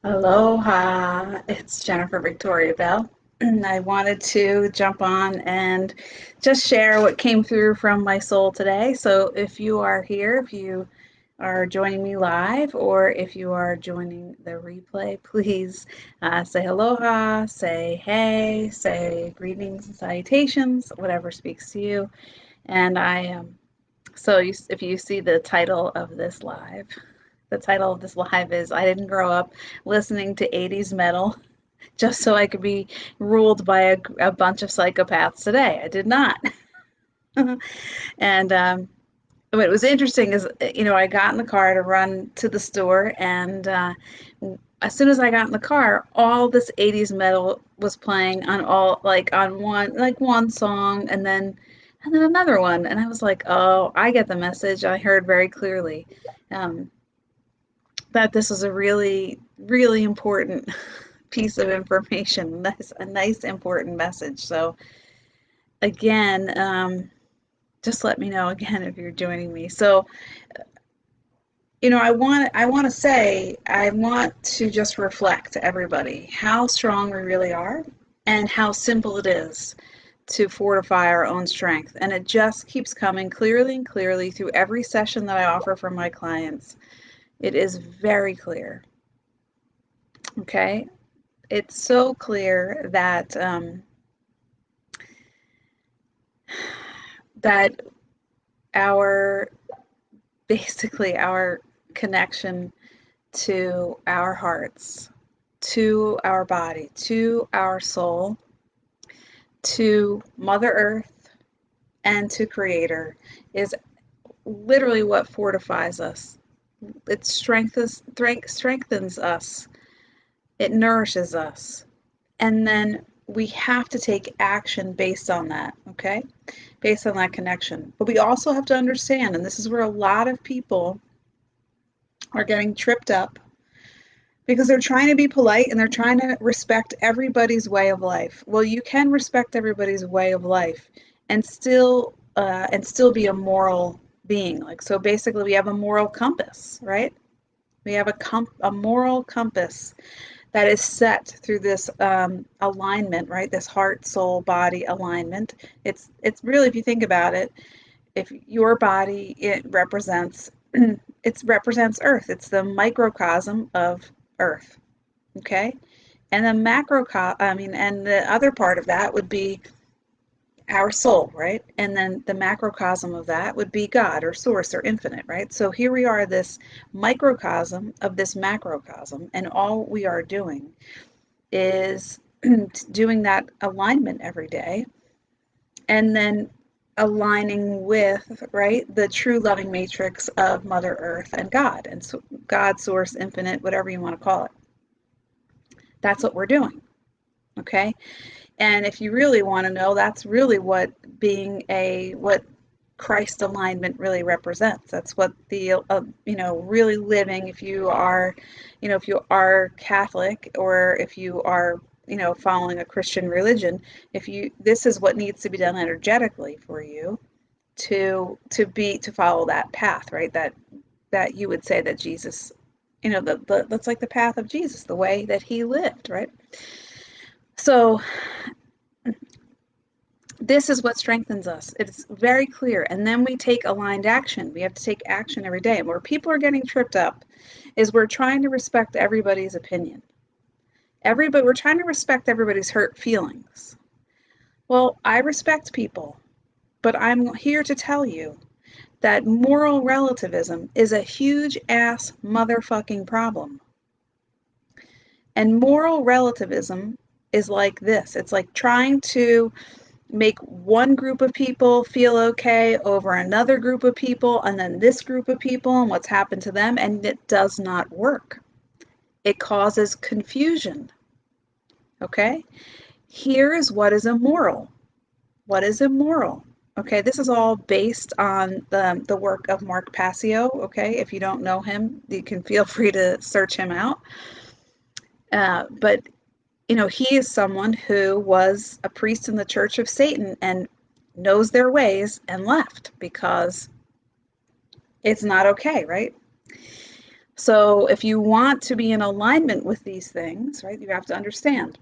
Aloha, it's Jennifer Victoria Bell. I wanted to jump on and just share what came through from my soul today. So if you are here, if you are joining me live, or if you are joining the replay, please say aloha, say hey, say greetings and salutations, whatever speaks to you. And if you see the title of this live, the title of this live is I didn't grow up listening to 80's metal just so I could be ruled by a bunch of psychopaths today. I did not. And what was interesting is, I got in the car to run to the store, and as soon as I got in the car, all this 80's metal was playing on one song, and then another one, and I was like, oh, I get the message. I heard very clearly. Um, that this is a really, really important piece of information. That's a nice, important message. So again, just let me know again if you're joining me. So, I want to just reflect to everybody how strong we really are and how simple it is to fortify our own strength. And it just keeps coming clearly and clearly through every session that I offer for my clients. It is very clear. Okay. It's so clear that our basically our connection to our hearts, to our body, to our soul, to Mother Earth, and to Creator is literally what fortifies us. It strengthens us. It nourishes us. And then we have to take action based on that, okay? Based on that connection. But we also have to understand, and this is where a lot of people are getting tripped up because they're trying to be polite and they're trying to respect everybody's way of life. Well, you can respect everybody's way of life and still be a moral being. Like, so basically we have a moral compass, right? We have a moral compass that is set through this alignment, right? This heart, soul, body alignment. It's really, if you think about it, if your body it represents Earth. It's the microcosm of Earth. Okay, and the and the other part of that would be our soul, right? And then the macrocosm of that would be God or source or infinite, right? So here we are, this microcosm of this macrocosm, and all we are doing is doing that alignment every day and then aligning with, right, the true loving matrix of Mother Earth and God, and so God, source, infinite, whatever you want to call it. That's what we're doing. Okay. And if you really want to know, that's really what Christ alignment really represents. That's what really living, if you are Catholic, or if you are, following a Christian religion, this is what needs to be done energetically for you to follow that path, right? That you would say that Jesus, that's like the path of Jesus, the way that he lived, right? So this is what strengthens us. It's very clear. And then we take aligned action. We have to take action every day. And where people are getting tripped up is we're trying to respect everybody's opinion. We're trying to respect everybody's hurt feelings. Well, I respect people, but I'm here to tell you that moral relativism is a huge ass motherfucking problem. And moral relativism is like this. It's like trying to make one group of people feel okay over another group of people, and then this group of people and what's happened to them, and it does not work. It causes confusion. Okay? Here is what is immoral. What is immoral? Okay, this is all based on the work of Mark Passio. Okay, if you don't know him, you can feel free to search him out. But he is someone who was a priest in the Church of Satan and knows their ways and left because it's not okay, right? So if you want to be in alignment with these things, right, you have to understand.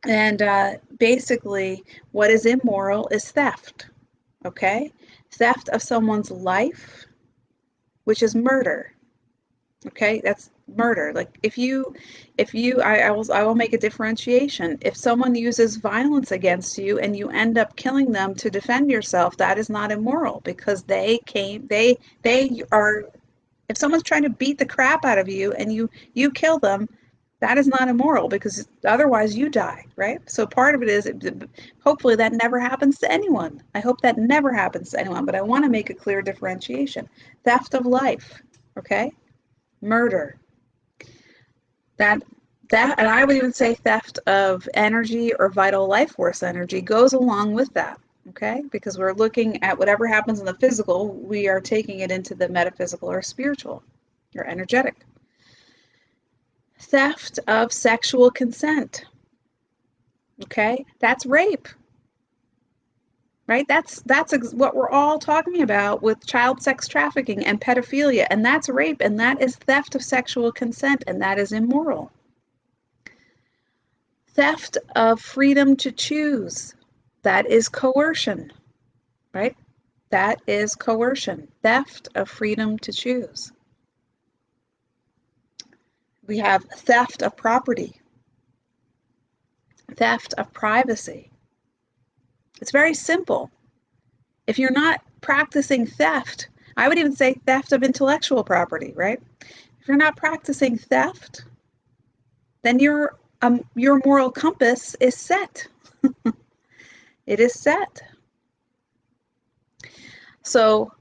And basically, what is immoral is theft, okay? Theft of someone's life, which is murder. Okay, that's murder. Like I will make a differentiation. If someone uses violence against you and you end up killing them to defend yourself, that is not immoral because they are, if someone's trying to beat the crap out of you and you kill them, that is not immoral because otherwise you die, right? So part of it is hopefully that never happens to anyone. I hope that never happens to anyone, but I want to make a clear differentiation. Theft of life, okay? Murder, that and I would even say theft of energy or vital life force energy goes along with that, okay? Because we're looking at whatever happens in the physical, we are taking it into the metaphysical or spiritual or energetic. Theft of sexual consent, okay? That's rape, right? That's what we're all talking about with child sex trafficking and pedophilia, and that's rape, and that is theft of sexual consent, and that is immoral. Theft of freedom to choose, that is coercion, right? That is coercion. Theft of freedom to choose. We have theft of property, theft of privacy. It's very simple. If you're not practicing theft, I would even say theft of intellectual property, right? If you're not practicing theft, then your moral compass is set. It is set. So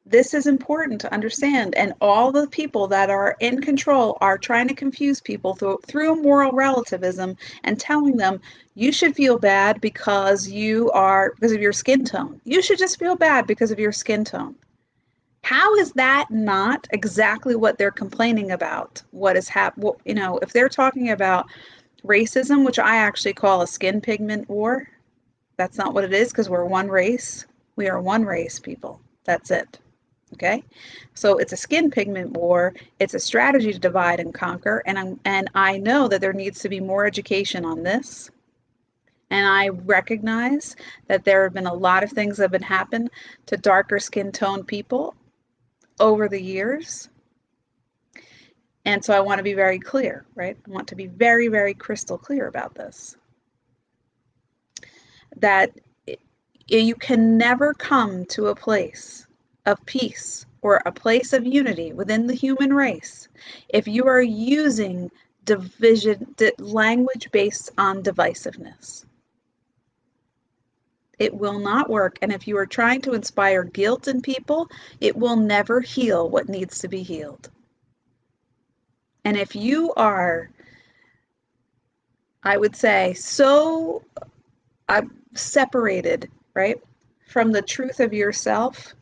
this is important to understand, and all the people that are in control are trying to confuse people through moral relativism and telling them you should feel bad because because of your skin tone. You should just feel bad because of your skin tone. How is that not exactly what they're complaining about? What is if they're talking about racism, which I actually call a skin pigment war, that's not what it is because we're one race. We are one race, people. That's it. Okay, so it's a skin pigment war. It's a strategy to divide and conquer, and I know that there needs to be more education on this. And I recognize that there have been a lot of things that have been happened to darker skin tone people over the years. And so I want to be very clear, right? I want to be very, very crystal clear about this. That you can never come to a place of peace or a place of unity within the human race if you are using language based on divisiveness. It will not work. And if you are trying to inspire guilt in people, it will never heal what needs to be healed. And if you are, I would say, so separated, right, from the truth of yourself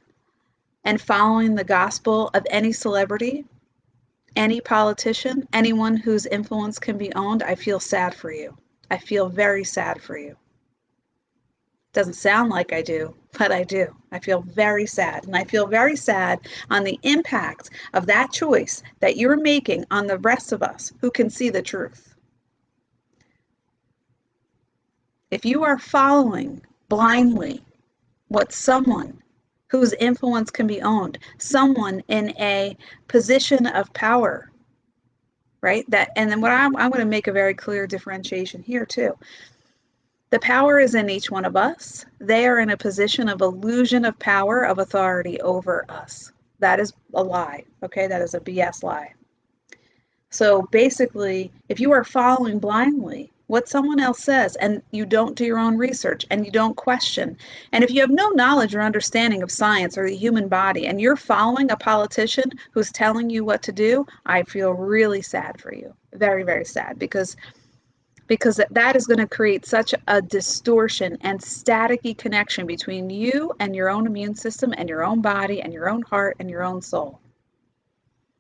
and following the gospel of any celebrity, any politician, anyone whose influence can be owned, I feel sad for you. I feel very sad for you. Doesn't sound like I do, but I do. I feel very sad. And I feel very sad on the impact of that choice that you're making on the rest of us who can see the truth. If you are following blindly what someone whose influence can be owned, someone in a position of power, right? And then I'm going to make a very clear differentiation here too. The power is in each one of us. They are in a position of illusion of power, of authority over us. That is a lie, okay? That is a BS lie. So basically, if you are following blindly what someone else says and you don't do your own research and you don't question, and if you have no knowledge or understanding of science or the human body and you're following a politician who's telling you what to do, I feel really sad for you. Very, very sad because that is going to create such a distortion and staticky connection between you and your own immune system and your own body and your own heart and your own soul.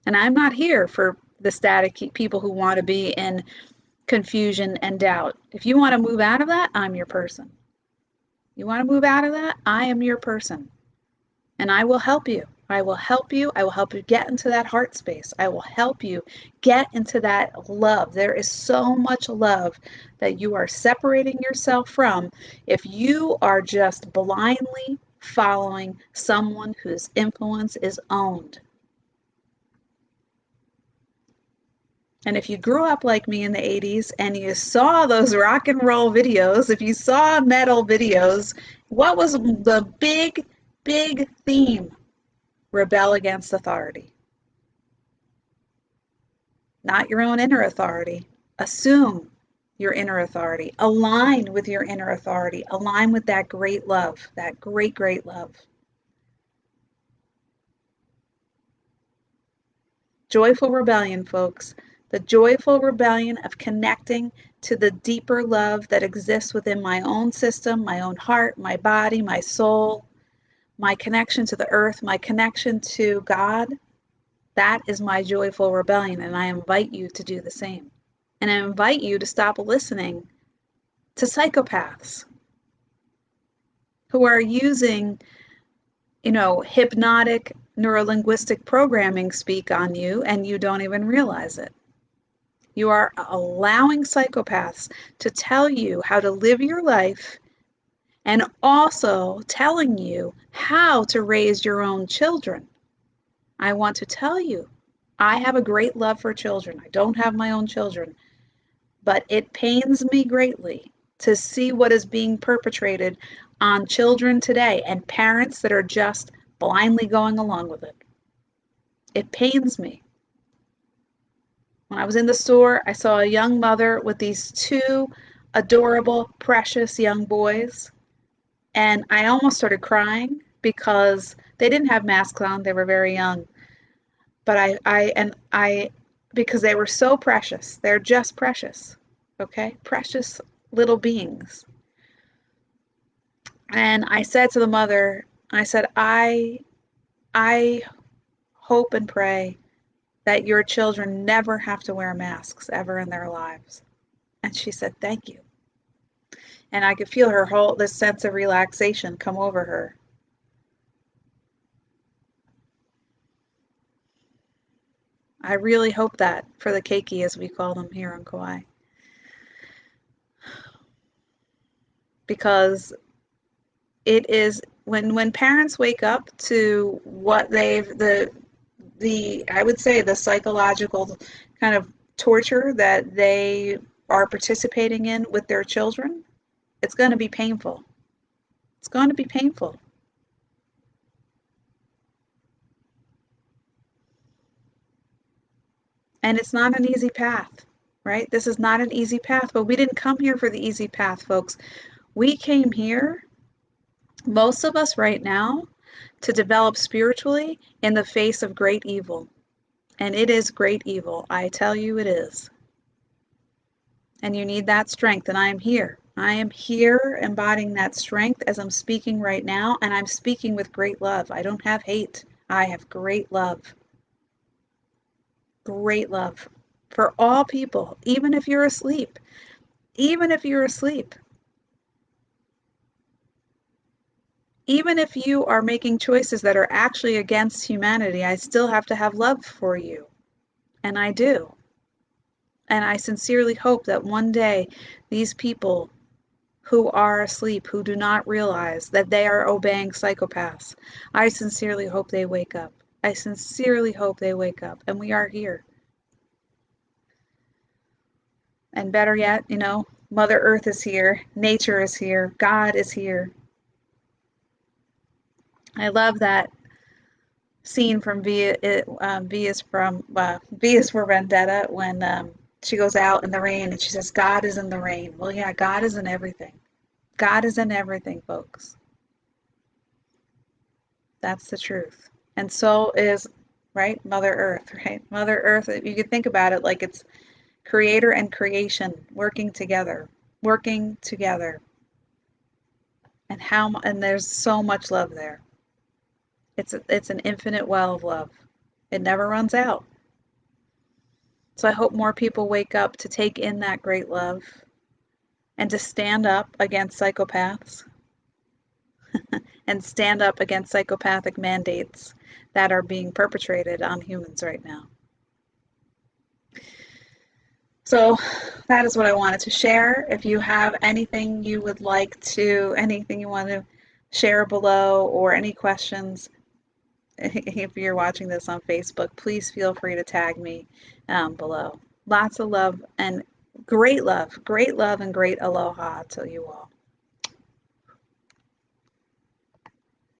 And I'm not here for the static people who want to be in confusion and doubt. If you want to move out of that, I'm your person. You want to move out of that? I am your person. And I will help you. I will help you. I will help you get into that heart space. I will help you get into that love. There is so much love that you are separating yourself from if you are just blindly following someone whose influence is owned. And if you grew up like me in the 80s and you saw those rock and roll videos, if you saw metal videos, what was the big theme? Rebel against authority. Not your own inner authority. Assume your inner authority. Align with your inner authority. Align with that great love, that great love. Joyful rebellion, folks. The joyful rebellion of connecting to the deeper love that exists within my own system, my own heart, my body, my soul, my connection to the earth, my connection to God. That is my joyful rebellion, and I invite you to do the same. And I invite you to stop listening to psychopaths who are using, hypnotic neurolinguistic programming speak on you, and you don't even realize it. You are allowing psychopaths to tell you how to live your life and also telling you how to raise your own children. I want to tell you, I have a great love for children. I don't have my own children, but it pains me greatly to see what is being perpetrated on children today and parents that are just blindly going along with it. It pains me. When I was in the store, I saw a young mother with these two adorable, precious young boys, and I almost started crying because they didn't have masks on. They were very young. But because they were so precious, they're just precious, okay? Precious little beings. And I said to the mother, I said, I hope and pray that your children never have to wear masks ever in their lives. And she said, thank you. And I could feel this sense of relaxation come over her. I really hope that for the keiki, as we call them here on Kauai. Because it is when parents wake up to what I would say the psychological kind of torture that they are participating in with their children, it's going to be painful. It's going to be painful. And it's not an easy path, right? This is not an easy path, but we didn't come here for the easy path, folks. We came here, most of us right now, to develop spiritually in the face of great evil. And it is great evil. I tell you it is. And you need that strength, and I am here. I am here embodying that strength as I'm speaking right now, and I'm speaking with great love. I don't have hate. I have great love. Great love for all people, even if you're asleep. Even if you're asleep. Even if you are making choices that are actually against humanity, I still have to have love for you. And I do. And I sincerely hope that one day these people who are asleep, who do not realize that they are obeying psychopaths, I sincerely hope they wake up. I sincerely hope they wake up. And we are here. And better yet, Mother Earth is here. Nature is here. God is here. I love that scene from V is for Vendetta when she goes out in the rain and she says, God is in the rain. Well, yeah, God is in everything. God is in everything, folks. That's the truth. And so is, right, Mother Earth, right? Mother Earth, you could think about it like it's creator and creation working together. And there's so much love there. It's an infinite well of love. It never runs out. So I hope more people wake up to take in that great love and to stand up against psychopaths and stand up against psychopathic mandates that are being perpetrated on humans right now. So that is what I wanted to share. If you have anything you would like to, anything you want to share below, or any questions, if you're watching this on Facebook, please feel free to tag me below. Lots of love and great love and great aloha to you all.